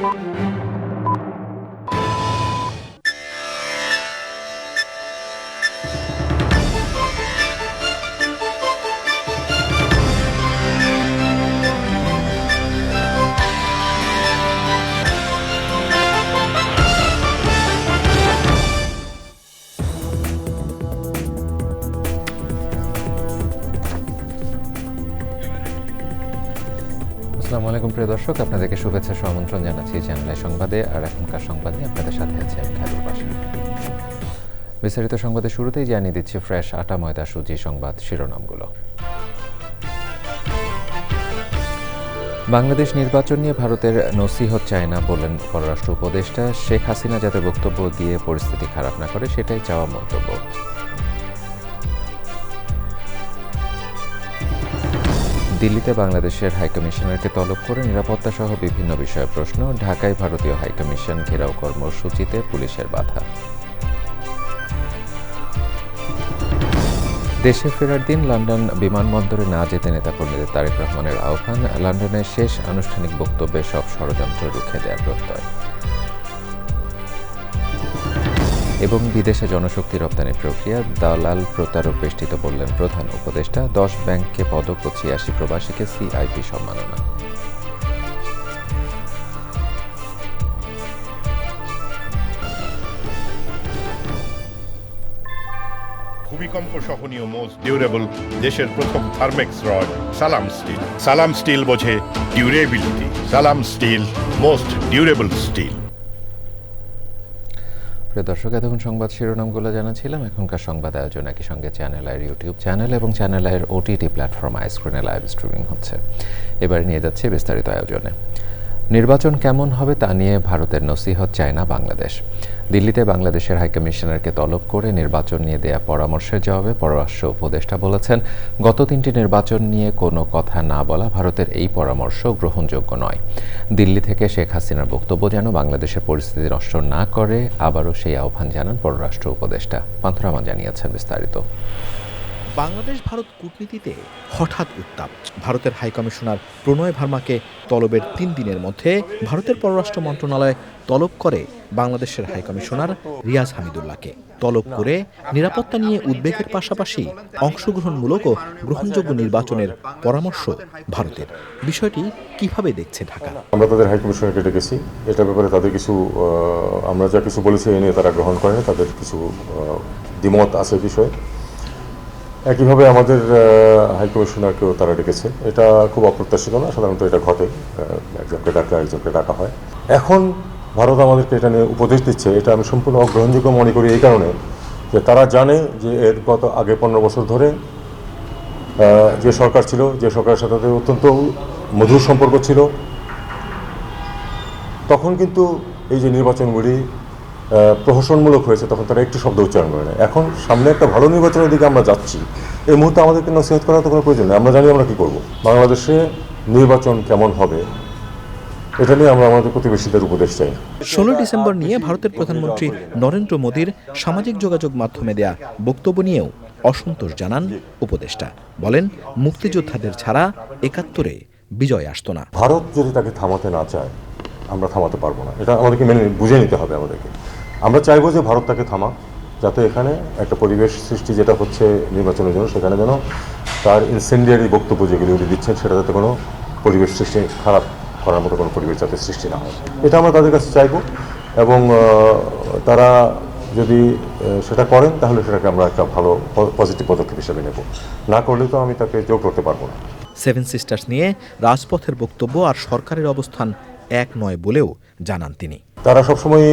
আসসালামু আলাইকুম প্রিয় দর্শক, আপনাদেরকে শুভেচ্ছা আমন্ত্রণ জানাচ্ছি চ্যানেল আই সংবাদে। আর এখনকার সংবাদে আপনাদের সাথে আছে আমি খায়রুল বাশার। বিস্তারিত সংবাদের শুরুতেই জানিয়ে দিচ্ছি ফ্রেশ আটা ময়দা সুজি সংবাদ শিরোনামগুলো। বাংলাদেশ নির্বাচন নিয়ে ভারতের নসিহত চায় না বললেন পররাষ্ট্র উপদেষ্টা। শেখ হাসিনা যাতে বক্তব্য দিয়ে পরিস্থিতি খারাপ না করে সেটাই চাওয়া মন্তব্য। দিল্লিতে বাংলাদেশের হাইকমিশনারকে তলব করে নিরাপত্তা সহ বিভিন্ন বিষয়ে প্রশ্ন। ঢাকায় ভারতীয় হাইকমিশন ঘেরাও কর্মসূচিতে পুলিশের বাধা। দেশে ফেরার দিন লন্ডন বিমানবন্দরে না যেতে নেতাকর্মীদের তারেক রহমানের আহ্বান। লন্ডনের শেষ আনুষ্ঠানিক বক্তব্যে সব ষড়যন্ত্র রুখে দেওয়ার প্রত্যয়। এবং বিদেশে জনশক্তি রপ্তানি প্রক্রিয়া দালাল প্রতারক বেষ্টিত বললেন প্রধান উপদেষ্টা। 10 ব্যাংককে পদক ও 86 প্রবাসীকে সিআইপি সম্মাননা। ভূমিকম্প সহনীয় মোস্ট ডিউরেবল দেশের প্রথম থার্মেক্স রড সালাম স্টিল। সালাম স্টিল বোঝে ডিউরেবিলিটি। সালাম স্টিল মোস্ট ডিউরেবল স্টিল। দর্শক, এতক্ষণ সংবাদ শিরোনামগুলো জানাছিলাম। এখনকার সংবাদ আয়োজন একই সঙ্গে চ্যানেল আইয়ের ইউটিউব চ্যানেল এবং চ্যানেল আইয়ের ওটিটি প্ল্যাটফর্ম আইস্ক্রিনে লাইভ স্ট্রিমিং হচ্ছে। এবার নিয়ে যাচ্ছে বিস্তারিত আয়োজনে। নির্বাচন কেমন হবে তা নিয়ে ভারতের নসিহত চায় না বাংলাদেশ। দিল্লিতে বাংলাদেশের হাইকমিশনারকে তলব করে নির্বাচন নিয়ে দেয়া পরামর্শের জবাবে পররাষ্ট্র উপদেষ্টা বলেছেন, গত 3টি নির্বাচন নিয়ে কোনো কথা না বলা ভারতের এই পরামর্শ গ্রহণযোগ্য নয়। দিল্লি থেকে শেখ হাসিনার বক্তব্য যেন বাংলাদেশের পরিস্থিতি নষ্ট না করে আবারও সেই আহ্বান জানান পররাষ্ট্র উপদেষ্টা। পান্থরামান জানিয়েছেন বিস্তারিত। বাংলাদেশ ভারত কূটনীতিতে হঠাৎ উত্তাপ। ভারতের হাইকমিশনার প্রণয় ভার্মাকে তলবের 3 দিনের মধ্যে ভারতের পররাষ্ট্র মন্ত্রণালয় তলব করে বাংলাদেশের হাইকমিশনার রিয়াজ হামিদুল্লাহকে। তলব করে নিরাপত্তা নিয়ে উদ্বেগের পাশাপাশি অংশগ্রহণমূলক ও গ্রহণযোগ্য নির্বাচনের পরামর্শ ভারতের। বিষয়টি কিভাবে দেখছে ঢাকা? আমরা তাদের হাইকমিশনারকে ডেকেছি। এটা ব্যাপারে তাদের কিছু আমরা যা কিছু বলেছি এ নিয়ে তারা গ্রহণ করে, তাদের কিছু দ্বিমত আছে বিষয়ে। একইভাবে আমাদের হাইকমিশনারকেও তারা ডেকেছে। এটা খুব অপ্রত্যাশিত না, সাধারণত এটা ঘটে, একজনকে ডাকা হয়। এখন ভারত আমাদেরকে এটা নিয়ে উপদেশ দিচ্ছে, এটা আমি সম্পূর্ণ অগ্রহণযোগ্য মনে করি এই কারণে যে তারা জানে যে এর গত আগে 15 বছর ধরে যে সরকার ছিল, যে সরকারের সাথে তাদের অত্যন্ত মধুর সম্পর্ক ছিল, তখন কিন্তু এই যে নির্বাচনগুলি প্রহসনমূলক হয়েছে তখন তারা একটু শব্দ উচ্চারণ করে না। এখন সামনে একটা ভালো নির্বাচনের দিকে আমরা যাচ্ছি, এই মুহূর্তে আমাদেরকে নসিহত করার তো কোনো প্রয়োজন নেই। আমরা জানি আমরা কী করব। বাংলাদেশে নির্বাচন কেমন হবে এটা নিয়ে আমরা আমাদের প্রতিবেশীদের উপদেশ চাই। 16 ডিসেম্বর নিয়ে ভারতের প্রধানমন্ত্রী নরেন্দ্র মোদীর সামাজিক যোগাযোগ মাধ্যমে দেয়া বক্তব্য নিয়েও অসন্তোষ জানান উপদেষ্টা। বলেন, মুক্তিযোদ্ধাদের ছাড়া 71-এ বিজয় আসতো না। ভারত যদি তাকে থামাতে না চায় আমরা থামাতে পারবো না, এটা আমাদেরকে বুঝে নিতে হবে। আমাদেরকে আমরা চাইবো যে ভারত তাকে থামা, যাতে এখানে একটা পরিবেশ সৃষ্টি যেটা হচ্ছে নির্বাচনের জন্য, সেখানে যেন তার ইনসেন্ডিয়ারি বক্তব্য যেগুলি উনি দিচ্ছেন সেটা যাতে কোনো পরিবেশ সৃষ্টি, খারাপ করার মতো কোনো পরিবেশ যাতে সৃষ্টি না হয়, এটা আমরা তাদের কাছে চাইবো। এবং তারা যদি সেটা করেন তাহলে সেটাকে আমরা একটা ভালো পজিটিভ পদক্ষেপ হিসেবে নেব। না করলে তো আমি তাকে জোর করতে পারবো না। 7 সিস্টার্স নিয়ে রাজপথের বক্তব্য আর সরকারের অবস্থান এক নয় বলেও জানান তিনি। তারা সবসময়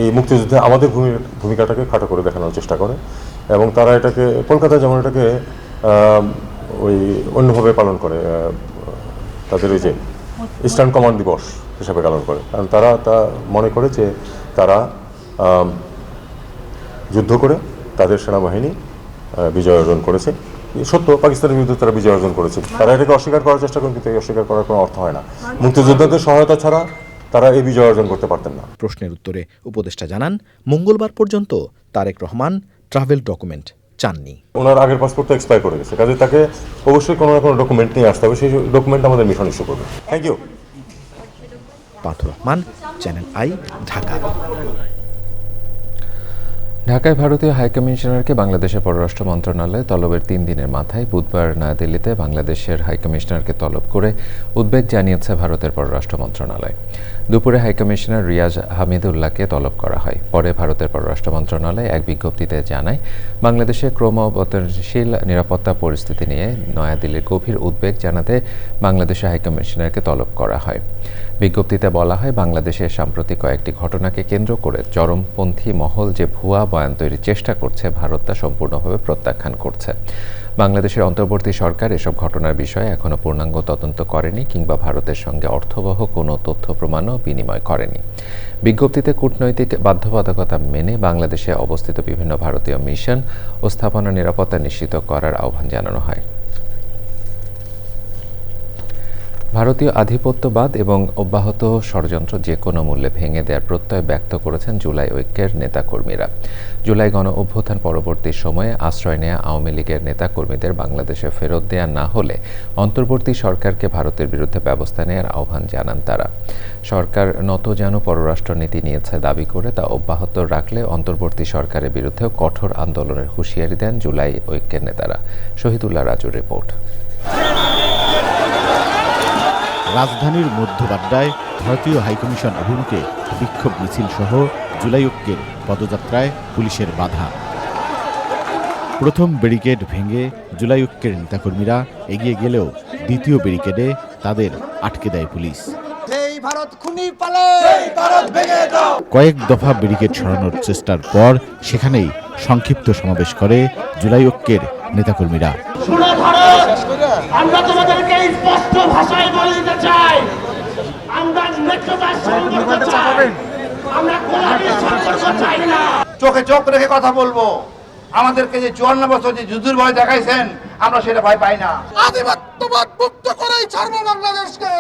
এই মুক্তিযুদ্ধে আমাদের ভূমিকাটাকে খাটো করে দেখানোর চেষ্টা করে এবং তারা এটাকে কলকাতায় যেমন এটাকে ওই অন্যভাবে পালন করে, তাদের ওই যে ইস্টার্ন কমান্ড দিবস হিসাবে পালন করে। কারণ তারা তা মনে করে যে তারা যুদ্ধ করে তাদের সেনাবাহিনী বিজয় অর্জন করেছে। সত্য, পাকিস্তানের বিরুদ্ধে তারা বিজয় অর্জন করেছে। তারা এটাকে অস্বীকার করার চেষ্টা করেন, কিন্তু এই অস্বীকার করার কোনো অর্থ হয় না। মুক্তিযোদ্ধাদের সহায়তা ছাড়া তারা এই বিজয় অর্জন করতে পারতেন না। প্রশ্নের উত্তরে উপদেষ্টা জানান, মঙ্গলবার পর্যন্ত তারেক রহমান ট্রাভেল ডকুমেন্ট চাননি। ওনার আগের পাসপোর্ট তো এক্সপায়ার করে গেছে, কাজে তাকে অবশ্যই কোনো না কোনো ডকুমেন্ট নিয়ে আসতে হবে। সেই ডকুমেন্ট আমাদের মিশন ইস্যু করবে। Thank you. পাথর রহমান, চ্যানেল আই, ঢাকা। ঢাকায় ভারতীয় হাইকমিশনারকে বাংলাদেশের পররাষ্ট্র মন্ত্রণালয় তলবের ৩ দিনের মাথায় বুধবার নয়াদিল্লিতে বাংলাদেশের হাইকমিশনারকে তলব করে উদ্বেগ জানিয়েছে ভারতের পররাষ্ট্র মন্ত্রণালয়। দুপুরে হাইকমিশনার রিয়াজ হামিদুল্লাহকে তলব করা হয়। পরে ভারতের পররাষ্ট্র মন্ত্রণালয় এক বিজ্ঞপ্তিতে জানায়, বাংলাদেশের ক্রমবর্ধনশীল নিরাপত্তা পরিস্থিতি নিয়ে নয়াদিল্লির গভীর উদ্বেগ জানাতে বাংলাদেশের হাইকমিশনারকে তলব করা হয়। বিজ্ঞপ্তিতে বলা হয়, বাংলাদেশের সাম্প্রতিক কয়েকটি ঘটনাকে কেন্দ্র করে চরমপন্থী মহল যে ভুয়া বয়ান তৈরির চেষ্টা করছে, ভারত তা সম্পূর্ণভাবে প্রত্যাখ্যান করছে। বাংলাদেশের অন্তর্বর্তী সরকার এসব ঘটনার বিষয়ে এখনও পূর্ণাঙ্গ তদন্ত করেনি কিংবা ভারতের সঙ্গে অর্থবহ কোনো তথ্য প্রমাণও বিনিময় করেনি। বিজ্ঞপ্তিতে কূটনৈতিক বাধ্যবাধকতা মেনে বাংলাদেশে অবস্থিত বিভিন্ন ভারতীয় মিশন ও স্থাপনার নিরাপত্তা নিশ্চিত করার আহ্বান জানানো হয়। ভারতীয় আধিপত্যবাদ এবং অব্যাহত ষড়যন্ত্র যে কোনো মূল্যে ভেঙে দেওয়ার প্রত্যয় ব্যক্ত করেছেন জুলাই ঐক্যের নেতাকর্মীরা। জুলাই গণ অভ্যুত্থান পরবর্তী সময়ে আশ্রয় নেয়া আওয়ামী লীগের নেতাকর্মীদের বাংলাদেশে ফেরত দেয়া না হলে অন্তর্বর্তী সরকারকে ভারতের বিরুদ্ধে ব্যবস্থা নেওয়ার আহ্বান জানান তারা। সরকার নতজানু পররাষ্ট্রনীতি নিয়েছে দাবি করে তা অব্যাহত রাখলে অন্তর্বর্তী সরকারের বিরুদ্ধেও কঠোর আন্দোলনের হুঁশিয়ারি দেন জুলাই ঐক্যের নেতারা। শহীদুল্লাহ রাজুর রিপোর্ট। রাজধানীর মধ্যবাড্ডায় ভারতীয় হাইকমিশন অভিমুখে বিক্ষোভ মিছিল সহ জুলাই ঐক্যের পদযাত্রায় পুলিশের বাধা। প্রথম ব্যারিকেড ভেঙে জুলাই ঐক্যের নেতাকর্মীরা এগিয়ে গেলেও দ্বিতীয় ব্যারিকেডে তাদের আটকে দেয় পুলিশ। কয়েক দফা ব্যারিকেড সরানোর চেষ্টার পর সেখানেই সংক্ষিপ্ত সমাবেশ করে জুলাই ঐক্যের নেতাকর্মীরা। আমরা তোমাদেরকে স্পষ্ট ভাষায় বলে দিতে চাই, আমরা নেতৃত্বের সম্পর্ক চাই, আমরা গোলামীর সম্পর্ক চাই না। চোখে চোখ রেখে কথা বলবো। আমাদেরকে যে 54 বছর যে যুদ্ধের ভয় দেখাইছেন, আমরা সেটা ভয় পাই না। আধিপত্যবাদ মুক্ত করেই ছাড়বো বাংলাদেশকে।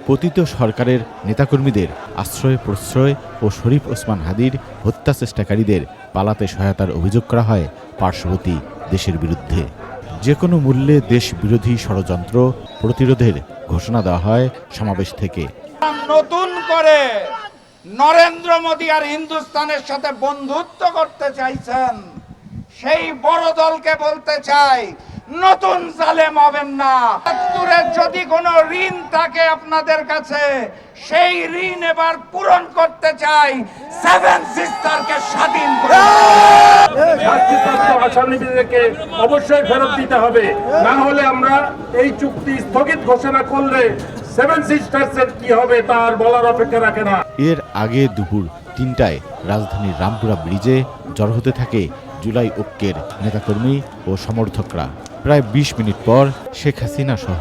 পতিত সরকারের নেতাকর্মীদের আশ্রয় প্রশ্রয় ও শরীফ ওসমান হাদির হত্যা চেষ্টাকারীদের পালাতে সহায়তার অভিযোগ করা হয় পার্শ্ববর্তী দেশের বিরুদ্ধে। যে কোনো মূল্যে দেশ বিরোধী ষড়যন্ত্র প্রতিরোধের ঘোষণা দেওয়া হয় সমাবেশ থেকে। নতুন করে নরেন্দ্র মোদী আর হিন্দুস্তানের সাথে বন্ধুত্ব করতে চাইছেন, সেই বড় দলকে বলতে চাই, নতুন জালেম হবেন না। যদি কোনো ঋণ থাকে আপনাদের কাছে, সেই ঋণ এবার পূরণ করতে চাই। 7 সিস্টারকে স্বাধীন করে আসামিদেরকে অবশ্যই ফেরত দিতে হবে, না হলে আমরা এই চুক্তি স্থগিত ঘোষণা করলে 7 সিস্টার্সের কি হবে তার বলার অপেক্ষা রাখে না। এর আগে দুপুর 3টায় রাজধানীর রামপুরা ব্রিজে জড়ো হতে থাকে জুলাই ঐক্যের নেতাকর্মী ও সমর্থকরা। প্রায় 20 মিনিট পর শেখ হাসিনা সহ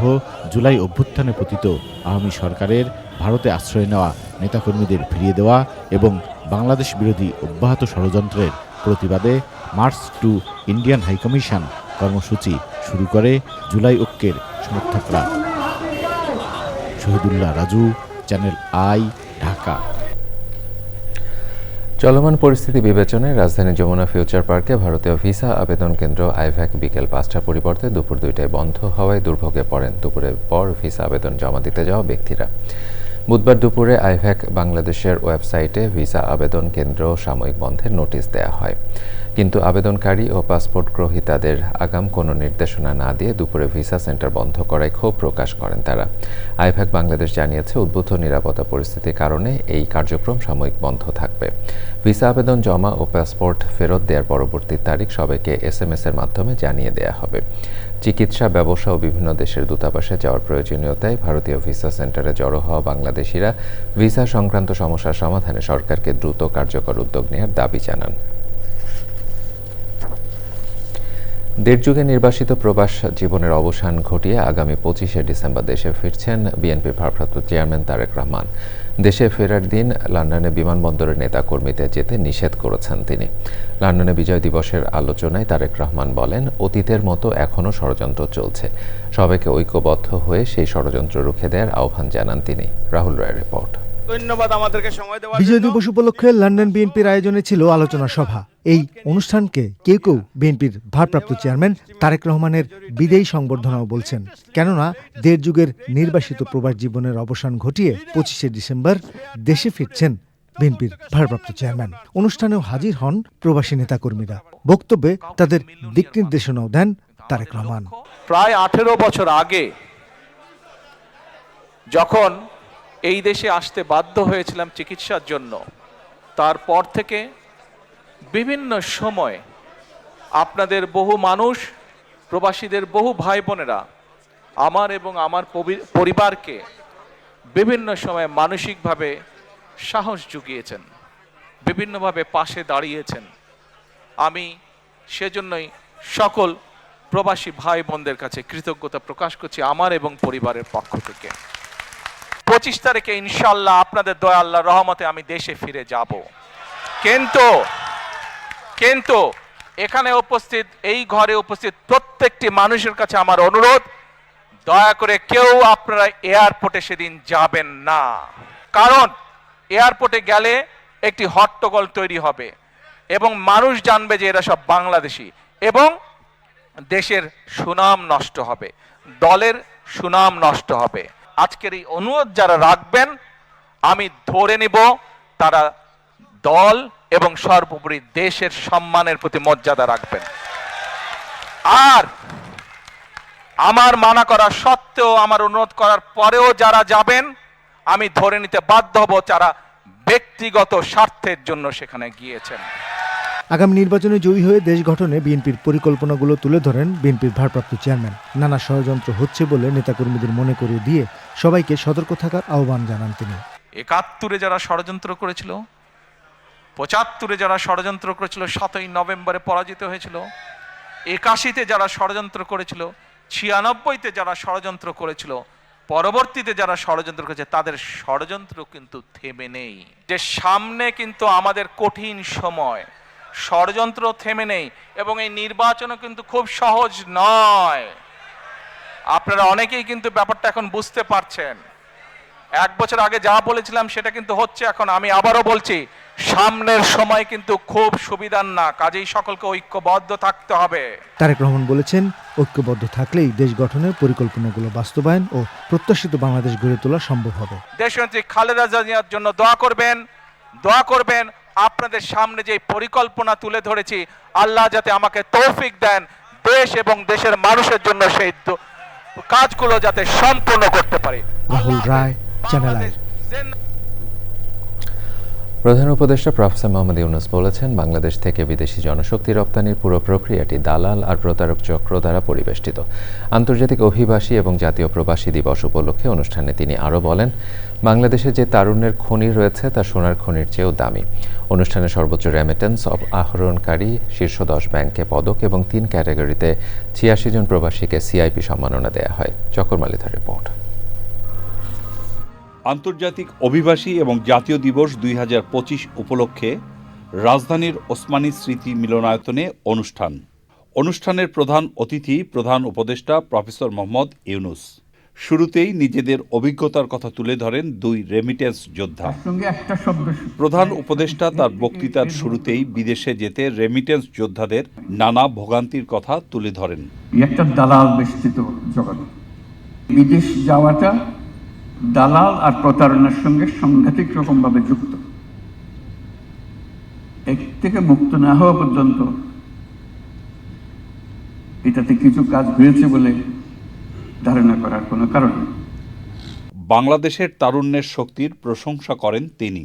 জুলাই অভ্যুত্থানে পতিত আওয়ামী সরকারের ভারতে আশ্রয় নেওয়া নেতাকর্মীদের ফিরিয়ে দেওয়া এবং বাংলাদেশ বিরোধী অব্যাহত ষড়যন্ত্রের প্রতিবাদে মার্চ টু ইন্ডিয়ান হাইকমিশন কর্মসূচি শুরু করে জুলাই ঐক্যের সমর্থকরা। Shahidullah Raju, channel I, Dhaka. চলমান পরিস্থিতি বিবেচনায় রাজধানী যমুনা ফিউচার পার্কে ভারতীয় ভিসা আবেদন কেন্দ্র আইভ্যাক বিকেল 5টার পরিবর্তে দুপুর 2টায় বন্ধ হওয়ায় দুর্ভোগে পড়েন দুপুরের পর ভিসা আবেদন জমা দিতে যাওয়া ব্যক্তিরা। বুধবার দুপুরে আইভ্যাক বাংলাদেশের ওয়েবসাইটে ভিসা আবেদন কেন্দ্র সাময়িক বন্ধের নোটিশ দেওয়া হয়, কিন্তু আবেদনকারী ও পাসপোর্ট গ্রহীতাদের আগাম কোনো নির্দেশনা না দিয়ে দুপুরে ভিসা সেন্টার বন্ধ করায় ক্ষোভ প্রকাশ করেন তারা। আইভ্যাক বাংলাদেশ জানিয়েছে, উদ্ভূত নিরাপত্তা পরিস্থিতির কারণে এই কার্যক্রম সাময়িক বন্ধ থাকবে। ভিসা আবেদন জমা ও পাসপোর্ট ফেরত দেওয়ার পরবর্তী তারিখ সবাইকে SMS-এর মাধ্যমে জানিয়ে দেওয়া হবে। চিকিৎসা, ব্যবসা ও বিভিন্ন দেশের দূতাবাসে যাওয়ার প্রয়োজনীয়তায় ভারতীয় ভিসা সেন্টারে জড়ো হওয়া বাংলাদেশিরা ভিসা সংক্রান্ত সমস্যার সমাধানে সরকারকে দ্রুত কার্যকর উদ্যোগ নেওয়ার দাবি জানান। দেড় যুগে নির্বাসিত প্রবাস জীবনের অবসান ঘটিয়ে আগামী 25শে ডিসেম্বর দেশে ফিরছেন বিএনপির ভারপ্রাপ্ত চেয়ারম্যান তারেক রহমান। দেশে ফেরার দিন লন্ডনে বিমানবন্দরের নেতাকর্মীদের যেতে নিষেধ করেছেন তিনি। লন্ডনে বিজয় দিবসের আলোচনায় তারেক রহমান বলেন, অতীতের মতো এখনও ষড়যন্ত্র চলছে, সবাইকে ঐক্যবদ্ধ হয়ে সেই ষড়যন্ত্র রুখে দেওয়ার আহ্বান জানান তিনি। রাহুল রায়ের রিপোর্ট। ধন্যবাদ আমাদেরকে সময় দেওয়ার বিজয় জন্য। দিবস উপলক্ষে লন্ডন বিএনপির আয়োজনে ছিল আলোচনা সভা। এই অনুষ্ঠানকে কেউ কেউ বিএনপির ভারপ্রাপ্ত চেয়ারম্যান তারেক রহমানের বিদায়ী সংবর্ধনাও বলছেন, কেননা দেড় যুগের নির্বাসিত প্রবাস জীবনের অবসান ঘটিয়ে 25শে ডিসেম্বর দেশে ফিরছেন বিএনপির ভারপ্রাপ্ত চেয়ারম্যান। অনুষ্ঠানেও হাজির হন প্রবাসী নেতাকর্মীরা। বক্তব্যে তাদের দিক নির্দেশনাও দেন তারেক রহমান। প্রায় 18 বছর আগে যখন এই দেশে আসতে বাধ্য হয়েছিলাম চিকিৎসার জন্য, তারপর থেকে বিভিন্ন সময় আপনাদের বহু মানুষ, প্রবাসীদের বহু ভাই বোনেরা আমার এবং আমার পরিবারকে বিভিন্ন সময় মানসিকভাবে সাহস জুগিয়েছেন, বিভিন্নভাবে পাশে দাঁড়িয়েছেন। আমি সেজন্যই সকল প্রবাসী ভাই বোনদের কাছে কৃতজ্ঞতা প্রকাশ করছি আমার এবং পরিবারের পক্ষ থেকে। 25 তারিখে ইনশাআল্লাহ আপনাদের দয়া আল্লাহর রহমতে আমি দেশে ফিরে যাব। কিন্তু এখানে উপস্থিত, এই ঘরে উপস্থিত প্রত্যেকটি মানুষের কাছে আমার অনুরোধ, দয়া করে কেউ আপনারা এয়ারপোর্টে সেদিন যাবেন না। কারণ এয়ারপোর্টে গেলে একটি হট্টগোল তৈরি হবে এবং মানুষ জানবে যে এরা সব বাংলাদেশি, এবং দেশের সুনাম নষ্ট হবে, দলের সুনাম নষ্ট হবে। আজকের এই অনুরোধ যারা রাখবেন, আমি ধরে নিব তারা দল এবং সর্বোপরি দেশের সম্মানের প্রতি মর্যাদা রাখবেন। আর আমার মানা করা সত্ত্বেও, আমার অনুরোধ করার পরেও যারা যাবেন, আমি ধরে নিতে বাধ্য হব যারা ব্যক্তিগত স্বার্থের জন্য সেখানে গিয়েছেন। আগামী নির্বাচনে জয়ী হয়ে দেশ গঠনে বিএনপির পরিকল্পনাগুলো তুলে ধরেন বিএনপির ভারপ্রাপ্ত চেয়ারম্যান। নানা ষড়যন্ত্র হচ্ছে বলে নেতাকর্মীদের মনে করিয়ে দিয়ে সবাইকে সতর্ক থাকার আহ্বান জানান তিনি। 71-এ যারা ষড়যন্ত্র করেছিল, 75-এ যারা ষড়যন্ত্র করেছিল, 7ই নভেম্বরে পরাজিত হয়েছিল, 81-তে যারা ষড়যন্ত্র করেছিল, 96-তে যারা ষড়যন্ত্র করেছিল, পরবর্তীতে যারা ষড়যন্ত্র করেছে, তাদের ষড়যন্ত্র কিন্তু থেমে নেই। যে সামনে কিন্তু আমাদের কঠিন সময়, ষড়যন্ত্র থেমে নেই, এবং এই নির্বাচনও কিন্তু খুব সহজ নয়। আপনারা অনেকেই কিন্তু ব্যাপারটা এখন বুঝতে পারছেন। 1 বছর আগে যা বলেছিলাম সেটা কিন্তু হচ্ছে এখন। আমি আবারও বলছি, সামনের সময় কিন্তু খুব সুবিধার না, কাজেই সকলকে ঐক্যবদ্ধ থাকতে হবে। তারেক রহমান বলেছেন, ঐক্যবদ্ধ থাকলেই দেশ গঠনের পরিকল্পনাগুলো বাস্তবায়ন ও প্রত্যাশিত বাংলাদেশ গড়ে তোলা সম্ভব হবে। দেশনেত্রী খালেদা জিয়ার জন্য দোয়া করবেন। আপনাদের সামনে যে পরিকল্পনা তুলে ধরেছি, আল্লাহ যাতে আমাকে তৌফিক দেন দেশ এবং দেশের মানুষের জন্য সেই কাজগুলো যাতে সম্পূর্ণ করতে পারি। রাহুল রায়, চ্যানেল আই। প্রধান উপদেষ্টা প্রফেসর মোহাম্মদ ইউনূস বলেছেন, বাংলাদেশ থেকে বিদেশি জনশক্তি রপ্তানির পুরো প্রক্রিয়াটি দালাল আর প্রতারক চক্র দ্বারা পরিবেষ্টিত। আন্তর্জাতিক অভিবাসী এবং জাতীয় প্রবাসী দিবস উপলক্ষে অনুষ্ঠানে তিনি আরও বলেন, বাংলাদেশে যে তারুণ্যের খনি রয়েছে তা সোনার খনির চেয়েও দামি। অনুষ্ঠানে সর্বোচ্চ রেমিটেন্স আহরণকারী শীর্ষ 10 ব্যাংকে পদক এবং 3 ক্যাটাগরিতে 86 জন প্রবাসীকে সিআইপি সম্মাননা দেওয়া হয়। চকর মালিথার রিপোর্ট। আন্তর্জাতিক অভিবাসী এবং জাতীয় দিবস 2025 উপলক্ষে রাজধানীর ওসমানী স্মৃতি মিলনায়তনে অনুষ্ঠানের প্রধান অতিথি প্রধান উপদেষ্টা প্রফেসর মোহাম্মদ ইউনূস। শুরুতেই নিজেদের অভিজ্ঞতার কথা তুলে ধরেন 2 রেমিটেন্স যোদ্ধা। প্রধান উপদেষ্টা তার বক্তৃতার শুরুতেই বিদেশে যেতে রেমিটেন্স যোদ্ধাদের নানা ভোগান্তির কথা তুলে ধরেন। একটা দালাল বেষ্টিত জগৎ, বিদেশ যাওয়াটা দালাল আর প্রতারণার সঙ্গে সাংঘাতিক রকমভাবে যুক্ত। এর থেকে মুক্ত না হওয়া পর্যন্ত এটাতে কিছু কাজ হয়েছে বলে ধারণা করার কোনো কারণ নেই। বাংলাদেশের তারুণ্যের শক্তির প্রশংসা করেন তিনি।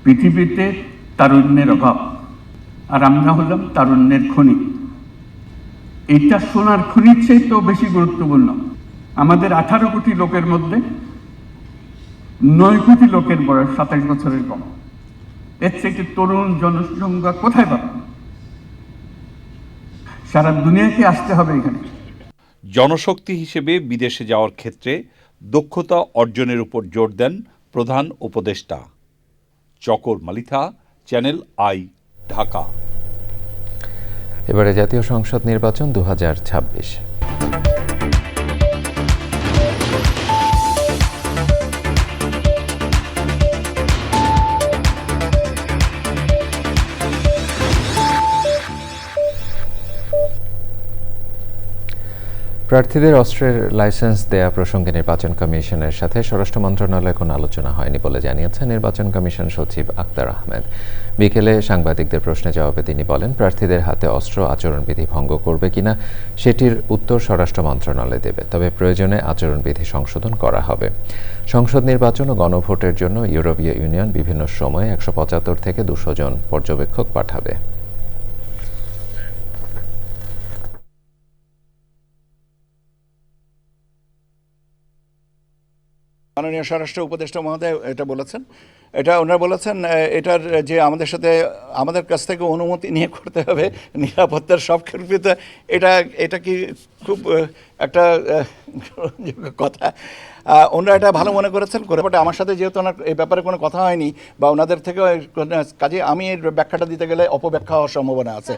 পৃথিবীতে তারুণ্যের অভাব, আর আমরা হলাম তারুণ্যের খনি। এটা সোনার খনির চেয়ে তো বেশি গুরুত্বপূর্ণ। আমাদের 18 কোটি লোকের মধ্যে 9 কোটি লোকের বয়স 27 বছরের কম। এর থেকে তরুণ জনসংখ্যা কোথায় পাবেন? সারা দুনিয়াকে আসতে হবে এখানে। জনশক্তি হিসেবে বিদেশে যাওয়ার ক্ষেত্রে দক্ষতা অর্জনের উপর জোর দেন প্রধান উপদেষ্টা। চকর মালিথা, চ্যানেল আই, ঢাকা। এবারে জাতীয় সংসদ নির্বাচন 2026। প্রার্থীদের অস্ত্রের লাইসেন্স দেয়া প্রসঙ্গে নির্বাচন কমিশনের সাথে স্বরাষ্ট্র মন্ত্রণালয়ে কোনো আলোচনা হয়নি বলে জানিয়েছেন নির্বাচন কমিশন সচিব আক্তার আহমেদ। বিকেলে সাংবাদিকদের প্রশ্নে জবাবে তিনি বলেন, প্রার্থীদের হাতে অস্ত্র আচরণবিধি ভঙ্গ করবে কিনা সেটির উত্তর স্বরাষ্ট্র মন্ত্রণালয় দেবে, তবে প্রয়োজনে আচরণবিধি সংশোধন করা হবে। সংসদ নির্বাচন ও গণভোটের জন্য ইউরোপীয় ইউনিয়ন বিভিন্ন সময়ে 175 থেকে 200 জন পর্যবেক্ষক পাঠাবে। মাননীয় স্বরাষ্ট্র উপদেষ্টা মহোদয় এটা বলেছেন, ওনারা বলেছেন এটার যে আমাদের কাছ থেকে অনুমতি নিয়ে করতে হবে নিরাপত্তার সব ক্ষেত্রে। এটা কি খুব একটা কথা? ওনারা এটা ভালো মনে করেছেন করে, বাট আমার সাথে যেহেতু ওনার এই ব্যাপারে কোনো কথা হয়নি বা ওনাদের থেকেও কাজে আমি এর ব্যাখ্যাটা দিতে গেলে অপব্যাখ্যা হওয়ার সম্ভাবনা আছে।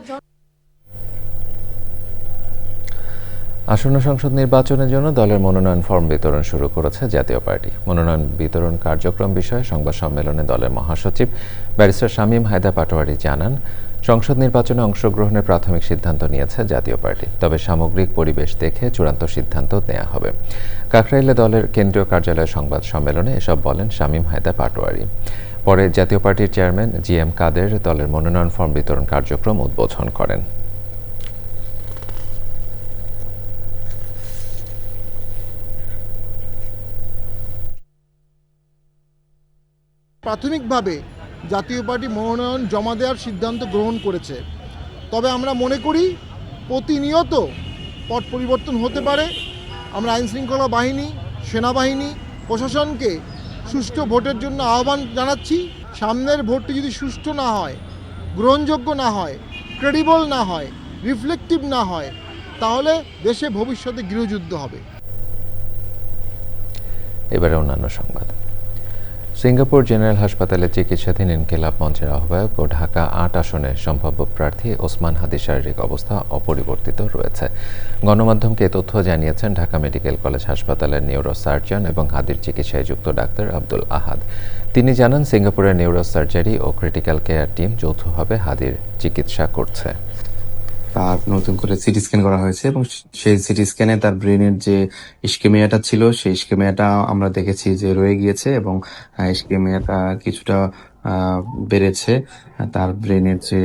আসন্ন সংসদ নির্বাচনের জন্য দলের মনোনয়ন ফর্ম বিতরণ শুরু করেছে জাতীয় পার্টি। মনোনয়ন বিতরণ কার্যক্রম বিষয়ে সংবাদ সম্মেলনে দলের মহাসচিব ব্যারিস্টার শামীম হায়দার পাটোয়ারি জানান, সংসদ নির্বাচনে অংশগ্রহণের প্রাথমিক সিদ্ধান্ত নিয়েছে জাতীয় পার্টি, তবে সামগ্রিক পরিবেশ দেখে চূড়ান্ত সিদ্ধান্ত নেওয়া হবে। কাকরাইলে দলের কেন্দ্রীয় কার্যালয়ের সংবাদ সম্মেলনে এসব বলেন শামীম হায়দার পাটোয়ারি। পরে জাতীয় পার্টির চেয়ারম্যান GM কাদের দলের মনোনয়ন ফর্ম বিতরণ কার্যক্রম উদ্বোধন করেন। প্রাথমিকভাবে জাতীয় পার্টি মনোনয়ন জমা দেওয়ার সিদ্ধান্ত গ্রহণ করেছে, তবে আমরা মনে করি প্রতিনিয়ত পট পরিবর্তন হতে পারে। আমরা আইনশৃঙ্খলা বাহিনী, সেনাবাহিনী, প্রশাসনকে সুষ্ঠু ভোটের জন্য আহ্বান জানাচ্ছি। সামনের ভোটটি যদি সুষ্ঠু না হয়, গ্রহণযোগ্য না হয়, ক্রেডিবল না হয়, রিফ্লেক্টিভ না হয়, তাহলে দেশে ভবিষ্যতে গৃহযুদ্ধ হবে। এবারে অন্যান্য সংবাদ। সিঙ্গাপুর জেনারেল হাসপাতালে চিকিৎসাধীন ইনকিলাব মঞ্চের আহ্বায়ক ও ঢাকা 8 আসনের সম্ভাব্য প্রার্থী ওসমান হাদির শারীরিক অবস্থা অপরিবর্তিত রয়েছে। গণমাধ্যমকে তথ্য জানিয়েছেন ঢাকা মেডিকেল কলেজ হাসপাতালের নিউরোসার্জন এবং হাদির চিকিৎসায় যুক্ত ডাক্তার আব্দুল আহাদ। তিনি জানান, সিঙ্গাপুরের নিউরোসার্জারি ও ক্রিটিক্যাল কেয়ার টিম যৌথভাবে হাদির চিকিৎসা করছে। তার নতুন করে সিটি স্ক্যান করা হয়েছে এবং সেই সিটি স্ক্যানে তার ব্রেনের যে ইস্কেমিয়াটা ছিল সেই ইস্কেমিয়াটা আমরা দেখেছি যে রয়ে গিয়েছে এবং ইস্কেমিয়াটা কিছুটা বেড়েছে। তার ব্রেনের যে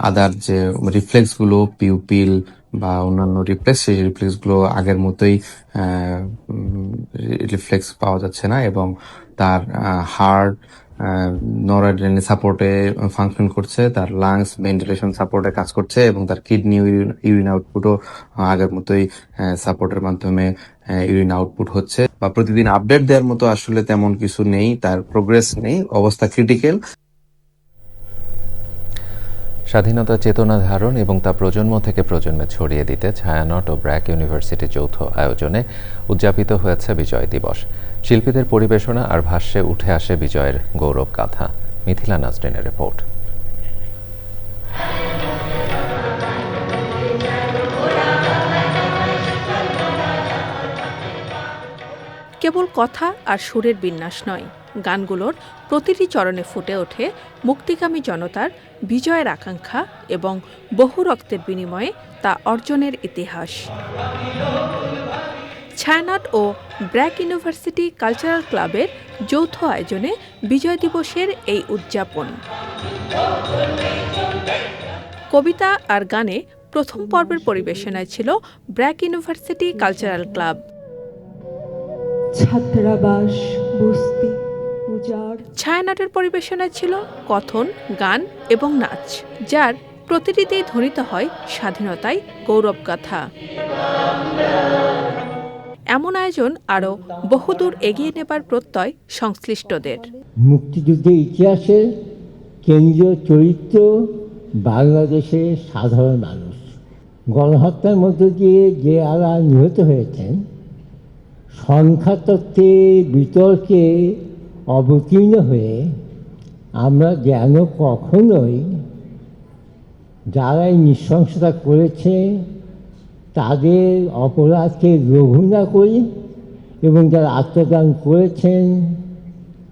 আদার যে রিফ্লেক্স গুলো, পিউপিল বা অন্যান্য রিফ্লেক্স, সেই রিফ্লেক্স গুলো আগের মতোই রিফ্লেক্স পাওয়া যাচ্ছে না এবং তার হার্ট নরঅ্যাড্রেনালিন সাপোর্টে ফাংশন করছে, তার লাংস ভেন্টিলেশন সাপোর্টে কাজ করছে এবং তার কিডনি ইউরিন আউটপুটও আগের মতোই সাপোর্টের মাধ্যমে ইউরিন আউটপুট হচ্ছে। বা প্রতিদিন আপডেট দেওয়ার মতো আসলে তেমন কিছু নেই, তার প্রোগ্রেস নেই, অবস্থা ক্রিটিক্যাল। স্বাধীনতা চেতনা ধারণ এবং তা প্রজন্ম থেকে প্রজন্মে ছড়িয়ে দিতে ছায়ানট ও ব্র্যাক ইউনিভার্সিটি যৌথ আয়োজনে উদযাপিত হয়েছে বিজয় দিবস। শিল্পীদের পরিবেশনা আর ভাষ্যে উঠে আসে বিজয়ের গৌরব গাথা। মিথিলা নাজরিনের রিপোর্ট। কেবল কথা আর সুরের বিন্যাস নয়, গানগুলোর প্রতিটি চরণে ফুটে ওঠে মুক্তিকামী জনতার বিজয়ের আকাঙ্ক্ষা এবং বহু রক্তের বিনিময়ে তা অর্জনের ইতিহাস। ছায়ানট ও ব্র্যাক ইউনিভার্সিটি কালচারাল ক্লাবের যৌথ আয়োজনে বিজয় দিবসের এই উদযাপন। কবিতা আর গানে প্রথম পর্বের পরিবেশনায় ছিল ব্র্যাক ইউনিভার্সিটি কালচারাল ক্লাব। ছাত্রাবাস, বস্তি, উজাড়। ছায়ানটের পরিবেশনায় ছিল কথন, গান এবং নাচ, যার প্রতিটিতেই ধ্বনিত হয় স্বাধীনতায় গৌরব গাথা। এমন আয়োজন আরও বহুদূর এগিয়ে নেবার প্রত্যয় সংশ্লিষ্টদের। মুক্তিযুদ্ধের ইতিহাসে কেন্দ্রীয় চরিত্র বাংলাদেশের সাধারণ মানুষ। গণহত্যার মধ্য দিয়ে যে যারা নিহত হয়েছেন, সংখ্যাতত্ত্বে বিতর্কে অবতীর্ণ হয়ে আমরা যেন কখনোই যারাই নৃশংসতা করেছে তাদের অপরাধকে লঘু না করি এবং যারা আত্মদান করেছেন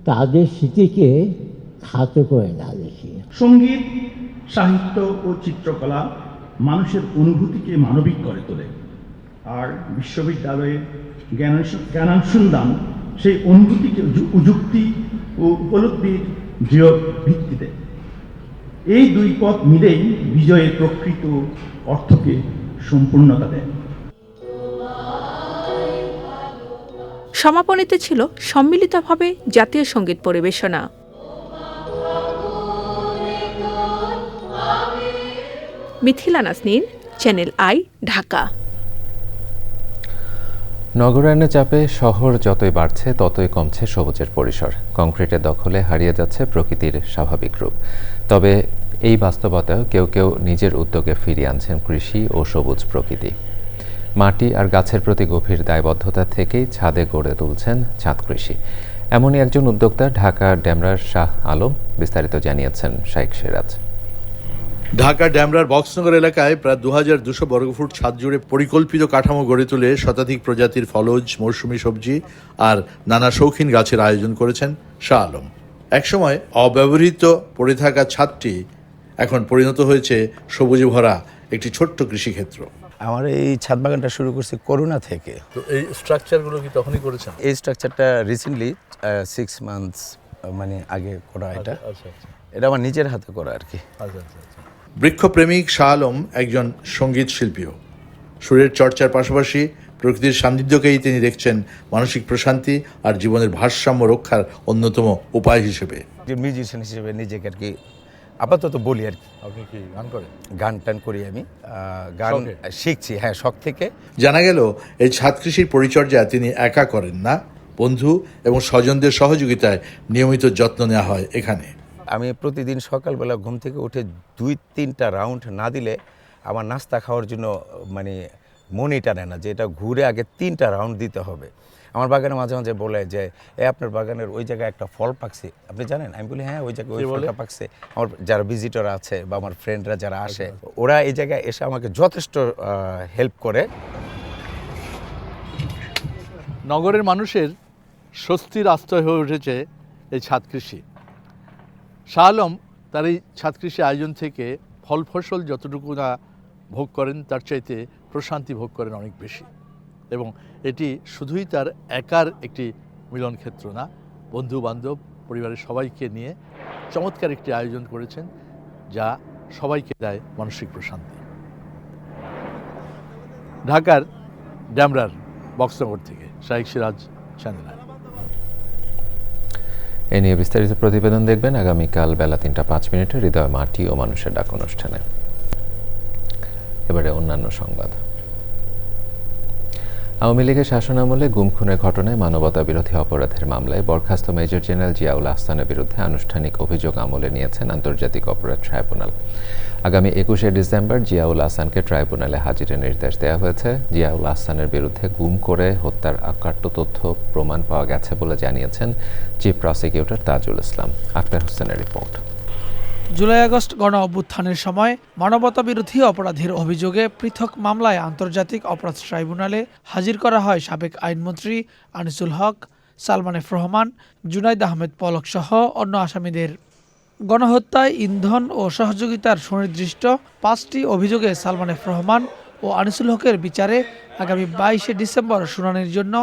তাদের স্মৃতিকে খাটো করে না দেখি। সঙ্গীত, সাহিত্য ও চিত্রকলা মানুষের অনুভূতিকে মানবিক করে তোলে। আর বিশ্ববিদ্যালয়ের জ্ঞানানুসন্ধান সেই অনুভূতিকে যুক্তি ও উপলব্ধির দৃঢ় ভিত্তিতে। এই দুই পথ মিলেই বিজয়ের প্রকৃত অর্থকে সম্পূর্ণতা দেয়। সমাপনীতে ছিল সম্মিলিতভাবে জাতীয় সঙ্গীত পরিবেশনা। Mithila Nasnin, channel I, Dhaka. নগরায়নের চাপে শহর যতই বাড়ছে ততই কমছে সবুজের পরিসর। কংক্রিটের দখলে হারিয়ে যাচ্ছে প্রকৃতির স্বাভাবিক রূপ। তবে এই বাস্তবতায় কেউ কেউ নিজের উদ্যোগে ফিরিয়ে আনছেন কৃষি ও সবুজ প্রকৃতি। মাটি আর গাছের প্রতি গভীর দায়বদ্ধতা থেকেই ছাদে গড়ে তুলছেন ছাদ কৃষি। এমনই একজন উদ্যোক্তা ঢাকার ডেমরার শাহ আলম। বিস্তারিত জানিয়েছেন শাইখ সিরাজ। ঢাকা ডেমরার বক্সনগর এলাকায় প্রায় 2200 বর্গফুট ছাদ জুড়ে পরিকল্পিত কাঠামো গড়ে তুলে শতাধিক প্রজাতির ফলজ, মৌসুমী সবজি আর নানা শৌখিন গাছের আয়োজন করেছেন শাহ আলম। একসময় অব্যবহৃত পড়ে থাকা ছাদটি এখন পরিণত হয়েছে সবুজে ভরা একটি ছোট্ট কৃষিক্ষেত্র। আমার এই ছাদ বাগানটা শুরু করছি করোনা থেকে। তো এই স্ট্রাকচারগুলো কি তখনই করেছেন? এই স্ট্রাকচারটা রিসেন্টলি 6 মান্থস মানে আগে করা। এটা আমার নিজের হাতে করা আর কি। বৃক্ষপ্রেমিক শাহ আলম একজন সঙ্গীত শিল্পীও। সুরের চর্চার পাশাপাশি প্রকৃতির সান্নিধ্যকেই তিনি দেখছেন মানসিক প্রশান্তি আর জীবনের ভারসাম্য রক্ষার অন্যতম উপায় হিসেবে। মিউজিশিয়ান হিসেবে নিজেকে আর কি আপাতত বলি আর কি। আপনি কি গান করেন? গান টান করি আমি, গান শিখছি, হ্যাঁ, শখ থেকে। জানা গেল এই ছাদ কৃষির পরিচর্যা তিনি একা করেন না, বন্ধু এবং স্বজনদের সহযোগিতায় নিয়মিত যত্ন নেওয়া হয় এখানে। আমি প্রতিদিন সকালবেলা ঘুম থেকে উঠে 2-3টা রাউন্ড না দিলে আমার নাস্তা খাওয়ার জন্য মানে মনই টানে না, যে এটা ঘুরে আগে 3টা রাউন্ড দিতে হবে। আমার বাগানে মাঝে মাঝে বলে যে আপনার বাগানের ওই জায়গায় একটা ফল পাকছে, আপনি জানেন? আমি বলি হ্যাঁ, ওই জায়গায় ওই ফলটা পাকছে। আমার যারা ভিজিটর আছে বা আমার ফ্রেন্ডরা যারা আসে, ওরা এই জায়গায় এসে আমাকে যথেষ্ট হেল্প করে। নগরের মানুষের স্বস্তির আশ্রয় হয়ে উঠেছে এই ছাদ কৃষি। শাহ আলম তার এই ছাদ কৃষি আয়োজন থেকে ফল ফসল যতটুকু না ভোগ করেন তার চাইতে প্রশান্তি ভোগ করেন অনেক বেশি। এবং এটি শুধুই তার একার একটি মিলন ক্ষেত্র না, বন্ধু বান্ধব পরিবারের সবাইকে নিয়ে চমৎকার একটি আয়োজন করেছেন, যা সবাইকে দেয় মানসিক প্রশান্তি। ঢাকার ডেমরার বক্সনগর থেকে শাইখ সিরাজ, চ্যানেল আই। এ নিয়ে বিস্তারিত প্রতিবেদন দেখবেন আগামীকাল বেলা 3:05 হৃদয় মাটি ও মানুষের ডাক অনুষ্ঠানে। এবারে অন্যান্য সংবাদ। আওয়ামী লীগের শাসনামলে গুম খুনের ঘটনায় মানবতা বিরোধী অপরাধের মামলায় বরখাস্ত মেজর জেনারেল জিয়াউল আহসানের বিরুদ্ধে আনুষ্ঠানিক অভিযোগ আমলে নিয়েছেন আন্তর্জাতিক অপরাধ ট্রাইব্যুনাল। আগামী 21শে ডিসেম্বর জিয়াউল আহসানকে ট্রাইব্যুনালে হাজিরের নির্দেশ দেওয়া হয়েছে। জিয়াউল আহসানের বিরুদ্ধে গুম করে হত্যার অকাট্য তথ্য প্রমাণ পাওয়া গেছে বলে জানিয়েছেন চিফ প্রসিকিউটর তাজুল ইসলাম। আক্তার হোসেনের রিপোর্ট। জুলাই আগস্ট গণ অভ্যুত্থানের সময় মানবতা বিরোধী অপরাধের অভিযোগে পৃথক মামলায় আন্তর্জাতিক অপরাধ ট্রাইব্যুনালে হাজির করা হয় সাবেক আইনমন্ত্রী আনিসুল হক, সালমান এফ রহমান, জুনাইদ আহমেদ পলক সহ অন্য আসামিদের। গণহত্যায় ইন্ধন ও সহযোগিতার সুনির্দিষ্ট 5টি অভিযোগে সালমান এফ রহমান ও আনিসুল হকের বিচারে আগামী 22শে ডিসেম্বর শুনানির জন্য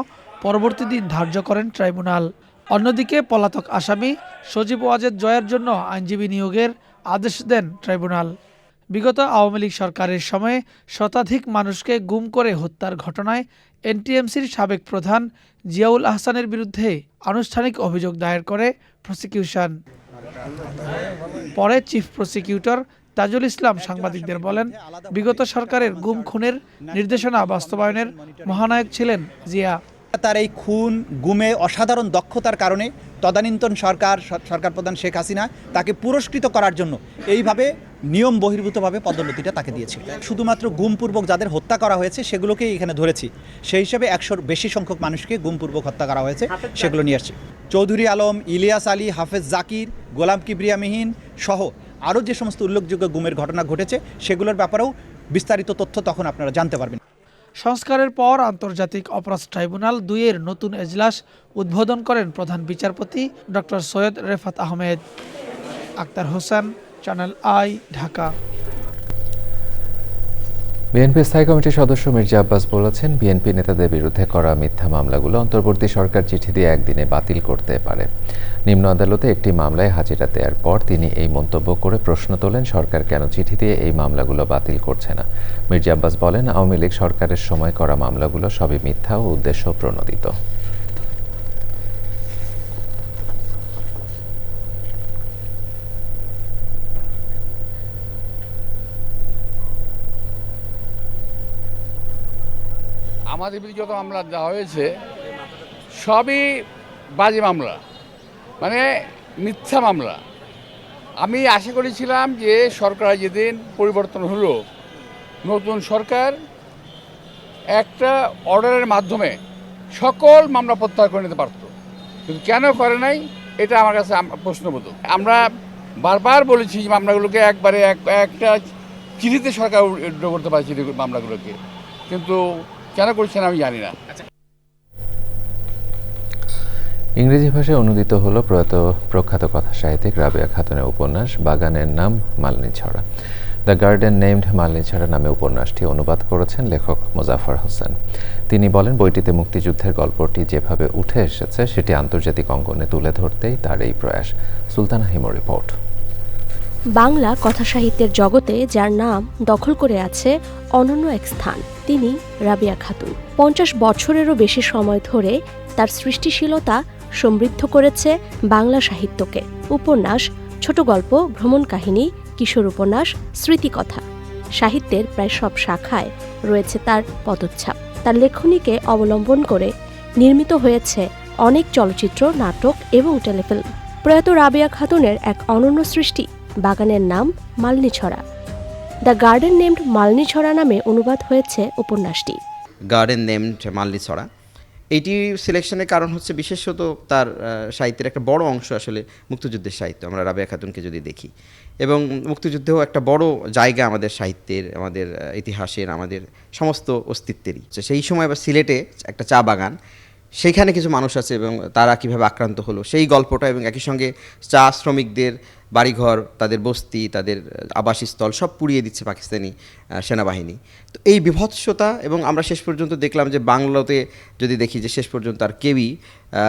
পরবর্তী দিন ধার্য করেন ট্রাইব্যুনাল। অন্যদিকে পলাতক আসামি সজীব ওয়াজেদ জয়ের জন্য আইনজীবী নিয়োগের আদেশ দেন ট্রাইব্যুনাল। বিগত আওয়ামী লীগ সরকারের সময়ে শতাধিক মানুষকে গুম করে হত্যার ঘটনায় এনটিএমসির সাবেক প্রধান জিয়াউল আহসানের বিরুদ্ধে আনুষ্ঠানিক অভিযোগ দায়ের করে প্রসিকিউশন। পরে চিফ প্রসিকিউটর তাজুল ইসলাম সাংবাদিকদের বলেন, বিগত সরকারের গুম খুনের নির্দেশনা বাস্তবায়নের মহানায়ক ছিলেন জিয়া। তার এই খুন গুমে অসাধারণ দক্ষতার কারণে তদানীন্তন সরকার প্রধান শেখ হাসিনা তাকে পুরস্কৃত করার জন্য এইভাবে নিয়ম বহির্ভূতভাবে পদোন্নতিটা তাকে দিয়েছিল। শুধুমাত্র গুমপূর্বক যাদের হত্যা করা হয়েছে সেগুলোকেই এখানে ধরেছি। সেই হিসেবে 100-র বেশি সংখ্যক মানুষকে গুমপূর্বক হত্যা করা হয়েছে, সেগুলো নিয়ে আসছে। চৌধুরী আলম, ইলিয়াস আলী, হাফেজ জাকির, গোলাম কিবরিয়া মিহিন সহ আরও যে সমস্ত উল্লেখযোগ্য গুমের ঘটনা ঘটেছে সেগুলোর ব্যাপারেও বিস্তারিত তথ্য তখন আপনারা জানতে পারবেন। সংস্কারের পর আন্তর্জাতিক অপরাধ ট্রাইব্যুনাল 2-এর নতুন এজলাস উদ্বোধন করেন প্রধান বিচারপতি doctor Syed Refaat Ahmed. Akhtar Hossain, Channel I, Dhaka. BNP স্থায়ী কমিটির সদস্য মির্জা আব্বাস বলেছেন, বিএনপি নেতাদের বিরুদ্ধে করা মিথ্যা মামলাগুলো অন্তর্বর্তী সরকার চিঠি দিয়ে একদিনে বাতিল করতে পারে। নিম্ন আদালতে একটি মামলায় হাজিরা দেওয়ার পর তিনি এই মন্তব্য করে প্রশ্ন তোলেন, সরকার কেন চিঠি দিয়ে এই মামলাগুলো বাতিল করছে না। মির্জা আব্বাস বলেন, আওয়ামী লীগ সরকারের সময় করা মামলাগুলো সবই মিথ্যা ও উদ্দেশ্য প্রণোদিত। আমাদের বিরুদ্ধে যত মামলা দেওয়া হয়েছে সবই বাজে মামলা, মানে মিথ্যা মামলা। আমি আশা করেছিলাম যে সরকার যেদিন পরিবর্তন হলো, নতুন সরকার একটা অর্ডারের মাধ্যমে সকল মামলা প্রত্যাহার করে নিতে পারত, কিন্তু কেন করে নাই এটা আমার কাছে প্রশ্নবোধক। আমরা বারবার বলেছি যে মামলাগুলোকে একবারে একটা চিঠিতে সরকার উইথড্র করতে পারছে মামলাগুলোকে, কিন্তু কেন করছেন আমি জানি না। ইংরেজি ভাষায় অনুদিত হলো প্রখ্যাত কথা সাহিত্যিক রাবেয়া খাতুনের উপন্যাস বাগানের নাম মালনী ছড়া। দ্য গার্ডেন নেমড মালনী ছড়া নামে উপন্যাসটি অনুবাদ করেছেন লেখক মোজাফফর হোসেন। তিনি বলেন, বইটিতে মুক্তিযুদ্ধের গল্পটি যেভাবে উঠে এসেছে সেটি আন্তর্জাতিক অঙ্গনে তুলে ধরতেই তার এই প্রয়াস। সুলতানা হিমুর রিপোর্ট। বাংলা কথা সাহিত্যের জগতে যার নাম দখল করে আছে অনন্য এক স্থান, তিনি রাবেয়া খাতুন। 50 বছরেরও বেশি সময় ধরে তার সৃষ্টিশীলতা সমৃদ্ধ করেছে বাংলা সাহিত্যকে। উপন্যাস, ছোট গল্প, ভ্রমণ কাহিনী, কিশোর উপন্যাস, স্মৃতিকথা, সাহিত্যের প্রায় সব শাখায় রয়েছে তার পদচ্ছাপ। তার লেখনীকে অবলম্বন করে নির্মিত হয়েছে অনেক চলচ্চিত্র, নাটক এবং টেলিফিল্ম। প্রয়াত রাবেয়া খাতুনের এক অনন্য সৃষ্টি বাগানের নাম মালনী ছড়া। দ্য গার্ডেন নেমড মালনী ছড়া নামে অনুবাদ হয়েছে উপন্যাসটি। গার্ডেন নেমড মালনী ছড়া, এইটি সিলেকশনের কারণ হচ্ছে বিশেষত তার সাহিত্যের একটা বড় অংশ আসলে মুক্তিযুদ্ধের সাহিত্য। আমরা রাবেয়া খাতুনকে যদি দেখি, এবং মুক্তিযুদ্ধেও একটা বড় জায়গা আমাদের সাহিত্যের, আমাদের ইতিহাসের, আমাদের সমস্ত অস্তিত্বেরই। সেই সময় বা সিলেটে একটা চা বাগান, সেইখানে কিছু মানুষ আছে এবং তারা কিভাবে আক্রান্ত হলো সেই গল্পটা, এবং একই সঙ্গে চা শ্রমিকদের বাড়িঘর, তাদের বস্তি, তাদের আবাসস্থল সব পুড়িয়ে দিচ্ছে পাকিস্তানি সেনাবাহিনী। তো এই বিভৎসতা, এবং আমরা শেষ পর্যন্ত দেখলাম যে বাংলাতে যদি দেখি যে শেষ পর্যন্ত আর কেউই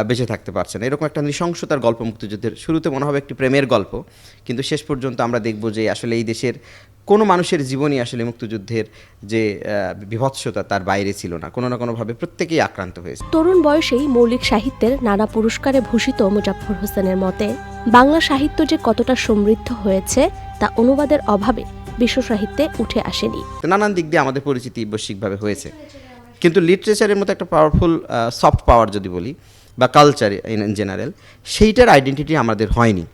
বেঁচে থাকতে পারছে না, এরকম একটা নৃশংসতার গল্প মুক্তিযুদ্ধের। শুরুতে মনে হবে একটি প্রেমের গল্প, কিন্তু শেষ পর্যন্ত আমরা দেখব যে আসলে এই দেশের কোনো মানুষের জীবনই আসলে মুক্তিযুদ্ধের যে বিভৎসতা তার বাইরে ছিল না, কোনো না কোনোভাবে প্রত্যেকেই আক্রান্ত হয়েছে। তরুণ বয়সেই মৌলিক সাহিত্যের নানা পুরস্কারে ভূষিত মোজাফফর হোসেনের মতে, বাংলা সাহিত্য যে কতটা সমৃদ্ধ হয়েছে তা অনুবাদের অভাবে বিশ্ব সাহিত্যে উঠে আসেনি। নানান দিক দিয়ে আমাদের পরিচিতি বৈশ্বিকভাবে হয়েছে, কিন্তু লিটারেচারের মতো একটা পাওয়ারফুল সফট পাওয়ার যদি বলি, বা কালচার ইন জেনারেল, সেইটার আইডেন্টিটি আমাদের হয়নি।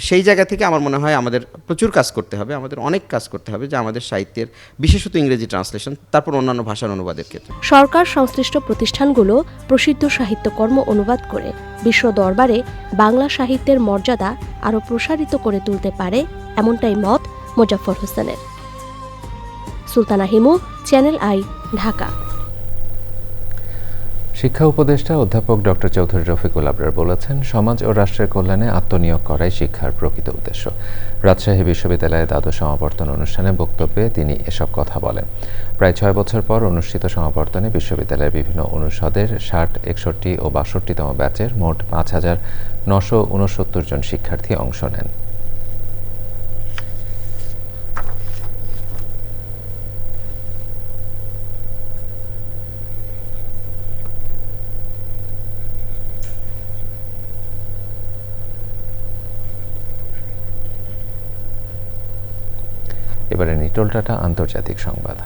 সেই জায়গা থেকে আমার মনে হয় আমাদের প্রচুর কাজ করতে হবে, আমাদের অনেক কাজ করতে হবে, যে আমাদের সাহিত্যের বিশেষত ইংরেজি ট্রান্সলেশন, তারপর অন্যান্য ভাষার অনুবাদের ক্ষেত্রে সরকার সংশ্লিষ্ট প্রতিষ্ঠানগুলো প্রসিদ্ধ সাহিত্যকর্ম অনুবাদ করে বিশ্ব দরবারে বাংলা সাহিত্যের মর্যাদা আরও প্রসারিত করে তুলতে পারে, এমনটাই মত মোজাফফর হোসেনের। Sultana Himu, channel I, Dhaka. শিক্ষা উপদেষ্টা অধ্যাপক ডক্টর চৌধুরী রফিকুল আবরার বলেছেন, সমাজ ও রাষ্ট্রের কল্যাণে আত্মনিয়োগ করাই শিক্ষার প্রকৃত উদ্দেশ্য। রাজশাহী বিশ্ববিদ্যালয়ের দ্বাদশ সমাবর্তন অনুষ্ঠানে বক্তব্যে তিনি এসব কথা বলেন। প্রায় 6 বছর পর অনুষ্ঠিত সমাবর্তনে বিশ্ববিদ্যালয়ের বিভিন্ন অনুষদের 60, 61 ও 62তম ব্যাচের মোট 5,969 জন শিক্ষার্থী অংশ নেন। এবারে নিটল টাটা আন্তর্জাতিক সংবাদ।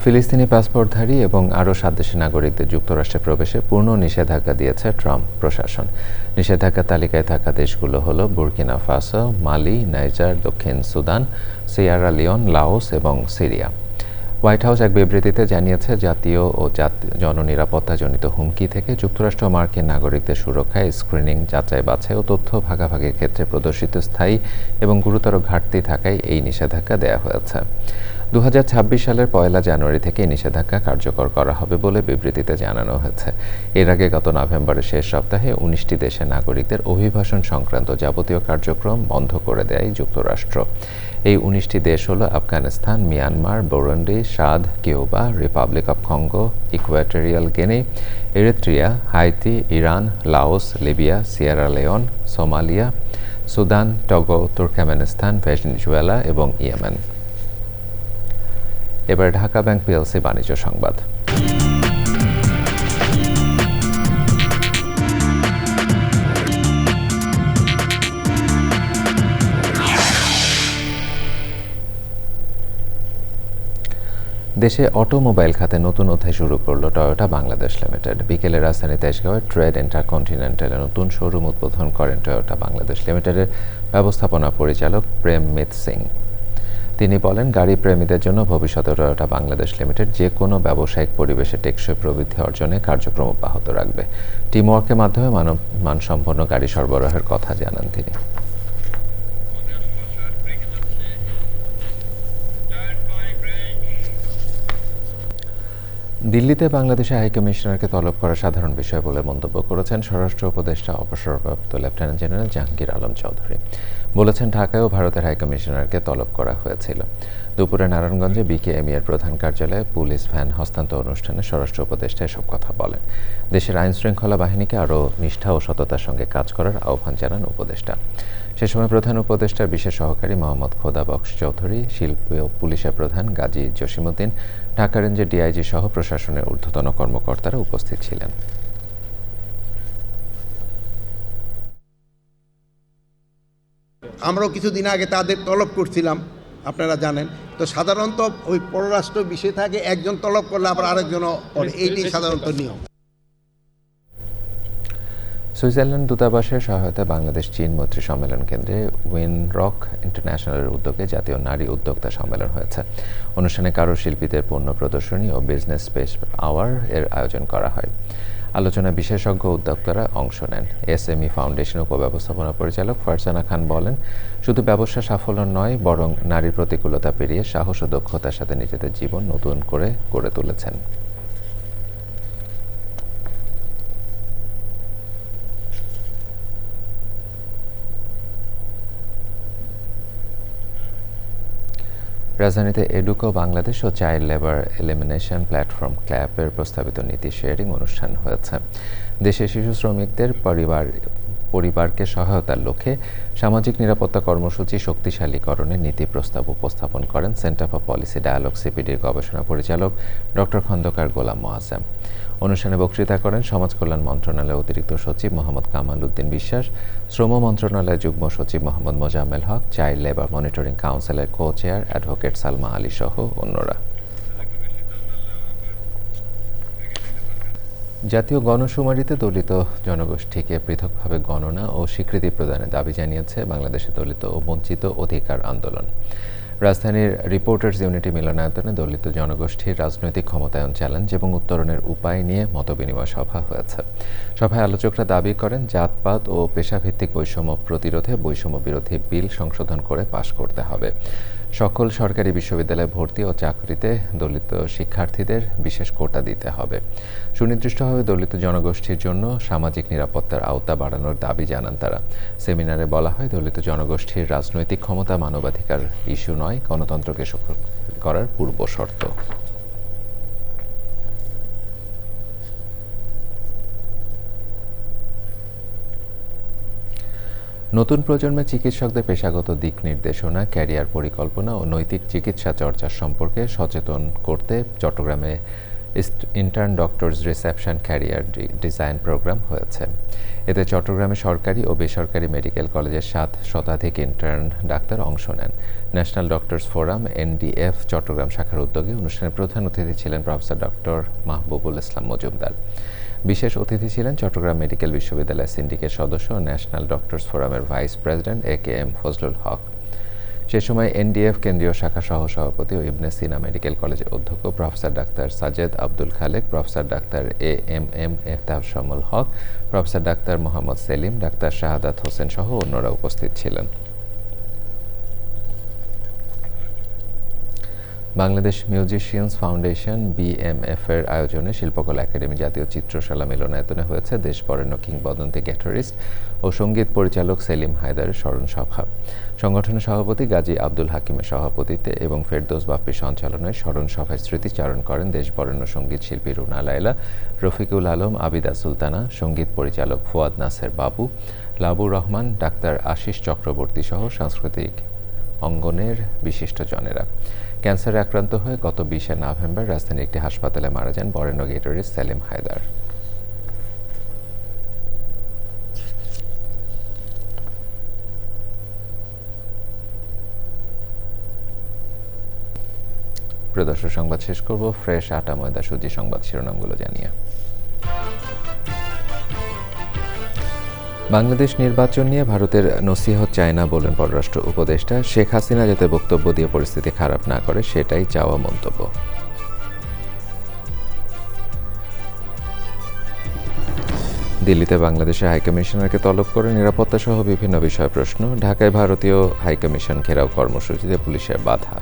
ফিলিস্তিনি পাসপোর্টধারী এবং আরও 7 দেশের নাগরিকদের যুক্তরাষ্ট্রে প্রবেশে পূর্ণ নিষেধাজ্ঞা দিয়েছে ট্রাম্প প্রশাসন। নিষেধাজ্ঞার তালিকায় থাকা দেশগুলো হল বুর্কিনা ফাসো, মালি, নাইজার, দক্ষিণ সুদান, সিয়েরা লিওন, লাওস এবং সিরিয়া। হোয়াইট হাউস এক বিবৃতিতে জানিয়েছে, জাতীয় ও জননিরাপত্তাজনিত হুমকি থেকে যুক্তরাষ্ট্র ও মার্কিন নাগরিকদের সুরক্ষায় স্ক্রিনিং, যাচাই বাছাই ও তথ্য ভাগাভাগির ক্ষেত্রে প্রদর্শিত স্থায়ী এবং গুরুতর ঘাটতি থাকায় এই নিষেধাজ্ঞা দেওয়া হয়েছে। 2026 সালের 1 জানুয়ারি থেকে এই নিষেধাজ্ঞা কার্যকর করা হবে বলে বিবৃতিতে জানানো হয়েছে। এর আগে গত নভেম্বরের শেষ সপ্তাহে 19টি দেশের নাগরিকদের অভিবাসন সংক্রান্ত যাবতীয় কার্যক্রম বন্ধ করে দেয় যুক্তরাষ্ট্র। এই 19টি দেশ হলো Afghanistan, Myanmar, Burundi, Chad, Cuba, Republic of Congo, Equatorial Guinea, Eritrea, Haiti, Iran, Laos, Libya, Sierra Leone, Somalia, Sudan, Togo, Turkmenistan, Venezuela এবং ইয়েমেন। এবার ঢাকা ব্যাংক পিএলসি বাণিজ্য সংবাদ। দেশে অটোমোবাইল খাতে নতুন অধ্যায় শুরু করল টয়োটা বাংলাদেশ লিমিটেড। বিকেলে রাজধানী তেজগাঁওয়ে ট্রেড ইন্টারকন্টিনেন্টালে নতুন শোরুম উদ্বোধন করেন টয়োটা বাংলাদেশ লিমিটেডের ব্যবস্থাপনা পরিচালক প্রেমমিত সিং। তিনি বলেন, গাড়ি প্রেমীদের জন্য ভবিষ্যতে টয়োটা বাংলাদেশ লিমিটেড যে কোনো ব্যবসায়িক পরিবেশে টেকসই প্রবৃদ্ধি অর্জনে কার্যক্রম অব্যাহত রাখবে। টিমওয়ার্কের মাধ্যমে মানসম্পন্ন গাড়ি সরবরাহের কথা জানান তিনি। দিল্লিতে বাংলাদেশের হাইকমিশনারকে তলব করা সাধারণ বিষয় বলে মন্তব্য করেছেন স্বরাষ্ট্র উপদেষ্টা অবসরপ্রাপ্ত লেফটেন্যান্ট জেনারেল জাহাঙ্গীর আলম চৌধুরী। বলেছেন, ঢাকায়ও ভারতের হাইকমিশনারকে তলব করা হয়েছিল। দুপুরে নারায়ণগঞ্জে বিকেএমই এর প্রধান কার্যালয়ে পুলিশ ভ্যান হস্তান্তর অনুষ্ঠানে স্বরাষ্ট্র উপদেষ্টা এসব কথা বলেন। দেশের আইনশৃঙ্খলা বাহিনীকে আরও নিষ্ঠা ও সততার সঙ্গে কাজ করার আহ্বান জানান উপদেষ্টা। সে সময় প্রধান উপদেষ্টার বিশেষ সহকারী মোহাম্মদ খোদা বক্স চৌধুরী, শিল্পী ও পুলিশের প্রধান গাজী জসিমউদ্দিন, ঢাকা রেঞ্জের ডিআইজি সহ প্রশাসনের ঊর্ধ্বতন কর্মকর্তারা উপস্থিত ছিলেন। আমরাও কিছুদিন আগে তাদের তলব করছিলাম, আপনারা জানেন। তো সাধারণত ওই পররাষ্ট্র বিষয় থাকে, একজন তলব করলে আবার আরেকজনও করে, এইটাই সাধারণত নিয়ম। সুইজারল্যান্ড দূতাবাসের সহায়তায় বাংলাদেশ চীন মৈত্রী সম্মেলন কেন্দ্রে উইনরক ইন্টারন্যাশনালের উদ্যোগে জাতীয় নারী উদ্যোক্তা সম্মেলন হয়েছে। অনুষ্ঠানে কারুশিল্পীদের পণ্য প্রদর্শনী ও বিজনেস স্পেস আওয়ার এর আয়োজন করা হয়। আলোচনায় বিশেষজ্ঞ উদ্যোক্তারা অংশ নেন। এসএমই ফাউন্ডেশন উপব্যবস্থাপনা পরিচালক ফারজানা খান বলেন, শুধু ব্যবসা সাফল্য নয়, বরং নারীর প্রতিকূলতা পেরিয়ে সাহস ও দক্ষতার সাথে নিজেদের জীবন নতুন করে গড়ে তুলেছেন। রাজধানীতে এডুকো বাংলাদেশ ও চাইল্ড লেবার এলিমিনেশন প্ল্যাটফর্ম ক্ল্যাপের প্রস্তাবিত নীতি শেয়ারিং অনুষ্ঠান হয়েছে। দেশে শিশু শ্রমিকদের পরিবারকে সহায়তার লক্ষ্যে সামাজিক নিরাপত্তা কর্মসূচি শক্তিশালীকরণের নীতি প্রস্তাব উপস্থাপন করেন সেন্টার ফর পলিসি ডায়ালগ সিপিডির গবেষণা পরিচালক ডক্টর খন্দকার গোলাম মোয়াজ্জেম। অনুষ্ঠানে বক্তৃতা করেন সমাজ কল্যাণ মন্ত্রণালয়ের অতিরিক্ত সচিব মোহাম্মদ কামাল উদ্দিন বিশ্বাস, শ্রম মন্ত্রণালয়ের যুগ্ম সচিব Mohammad Mozammel Haque, child labour monitoring কাউন্সিলের কো চেয়ার অ্যাডভোকেট সালমা আলী সহ অন্যরা। জাতীয় গণশুমারিতে দলিত জনগোষ্ঠীকে পৃথকভাবে গণনা ও স্বীকৃতি প্রদানের দাবি জানিয়েছে বাংলাদেশের দলিত ও বঞ্চিত অধিকার আন্দোলন। রাজধানীর রিপোর্টার্স ইউনিটি মিলনায়তনে দলিত জনগোষ্ঠীর রাজনৈতিক ক্ষমতায়ন চ্যালেঞ্জ এবং উত্তরণের উপায় নিয়ে মতবিনিময় সভা হয়েছে। সভায় আলোচকরা দাবি করেন, জাতপাত ও পেশাভিত্তিক বৈষম্য প্রতিরোধে বৈষম্য বিরোধী বিল সংশোধন করে পাশ করতে হবে। সকল সরকারি বিশ্ববিদ্যালয়ে ভর্তি ও চাকরিতে দলিত শিক্ষার্থীদের বিশেষ কোটা দিতে হবে। সুনির্দিষ্টভাবে দলিত জনগোষ্ঠীর জন্য সামাজিক নিরাপত্তার আওতা বাড়ানোর দাবি জানান তারা। সেমিনারে বলা হয়, দলিত জনগোষ্ঠীর রাজনৈতিক ক্ষমতা মানবাধিকার ইস্যু নয়, গণতন্ত্রকে শক্তিশালী করার পূর্ব শর্ত। নতুন প্রজন্মের চিকিৎসকদের পেশাগত দিক নির্দেশনা, ক্যারিয়ার পরিকল্পনা ও নৈতিক চিকিৎসা চর্চার সম্পর্কে সচেতন করতে চট্টগ্রামে intern doctors reception career design programme হয়েছে। এতে চট্টগ্রামে সরকারি ও বেসরকারি মেডিকেল কলেজের 7 শতাধিক ইন্টার্ন ডাক্তার অংশ নেন। National Doctors Forum NDF Chattogram শাখার উদ্যোগে অনুষ্ঠানের প্রধান অতিথি ছিলেন প্রফেসর ডক্টর মাহবুবুল ইসলাম মজুমদার। বিশেষ অতিথি ছিলেন চট্টগ্রাম মেডিকেল বিশ্ববিদ্যালয়ের সিন্ডিকেট সদস্য ও ন্যাশনাল ডক্টরস ফোরামের vice president AKM Fazlul Huq. সে সময় এনডিএফ কেন্দ্রীয় শাখা সহ সভাপতি ও ইবনে সিনা মেডিকেল কলেজের অধ্যক্ষ professor doctor Sajed Abdul Khaled, professor doctor A M M Ehtabshamul Haque, professor doctor Mohammad Selim, doctor Shahadat Hossain সহ অন্যরা উপস্থিত ছিলেন। বাংলাদেশ মিউজিশিয়ানস ফাউন্ডেশন BMF এর আয়োজনে শিল্পকলা একাডেমি জাতীয় চিত্রশালা মিলনায়তনে হয়েছে দেশ বরেণ্য কিংবদন্তি গিটারিস্ট ও সঙ্গীত পরিচালক সেলিম হায়দারের স্মরণ সভা। সংগঠনের সভাপতি গাজী আব্দুল হাকিমের সভাপতিত্বে এবং ফেরদৌস বাপ্পীর সঞ্চালনায় স্মরণ সভায় স্মৃতিচারণ করেন দেশ বরেণ্য সঙ্গীত শিল্পী রুনা লায়লা, রফিকুল আলম, আবিদা সুলতানা, সঙ্গীত পরিচালক ফুয়াদ নাসের বাবু, লাবুর রহমান, ডাক্তার আশিস চক্রবর্তী সহ সাংস্কৃতিক অঙ্গনের বিশিষ্টজনেরা। ক্যান্সারে আক্রান্ত হয়ে গত 20 নভেম্বর রাজধানীর একটি হাসপাতালে মারা যান বরেণ্য গিটারিস্ট সেলিম হায়দার। প্রিয় দর্শক, সংবাদ শেষ করব ফ্রেশ আটা ময়দা সুজি সংবাদ শিরোনামগুলো জানিয়ে। বাংলাদেশ নির্বাচন নিয়ে ভারতের নসিহত চায় না বলেন পররাষ্ট্র উপদেষ্টা। শেখ হাসিনা যাতে বক্তব্য দিয়ে পরিস্থিতি খারাপ না করে সেটাই চাওয়া মন্তব্য। দিল্লিতে বাংলাদেশের হাইকমিশনারকে তলব করে নিরাপত্তা সহ বিভিন্ন বিষয়ে প্রশ্ন। ঢাকায় ভারতীয় হাইকমিশন ঘেরাও কর্মসূচিতে পুলিশের বাধা।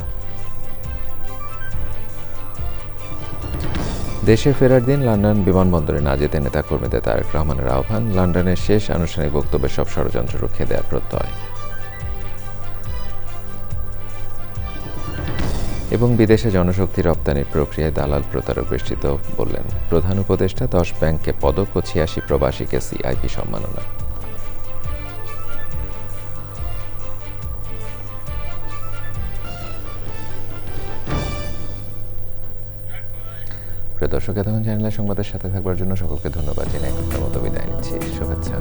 দেশে ফেরার দিন লন্ডন বিমানবন্দরে না যেতে নেতাকর্মীদের তারেক রহমানের আহ্বান। লন্ডনের শেষ আনুষ্ঠানিক বক্তব্যে সব ষড়যন্ত্র রুখে দেওয়ার প্রত্যয়। এবং বিদেশে জনশক্তি রপ্তানির প্রক্রিয়ায় দালাল প্রতারক বেষ্টিত বললেন প্রধান উপদেষ্টা। 10 ব্যাংকে পদক ও 86 প্রবাসীকে CIP সম্মাননা। প্রিয় দর্শক, এতক্ষণ চ্যানেলের সংবাদের সাথে থাকবার জন্য সকলকে ধন্যবাদ জানিয়ে এখনকার মতো বিদায় নিচ্ছি। শুভেচ্ছা।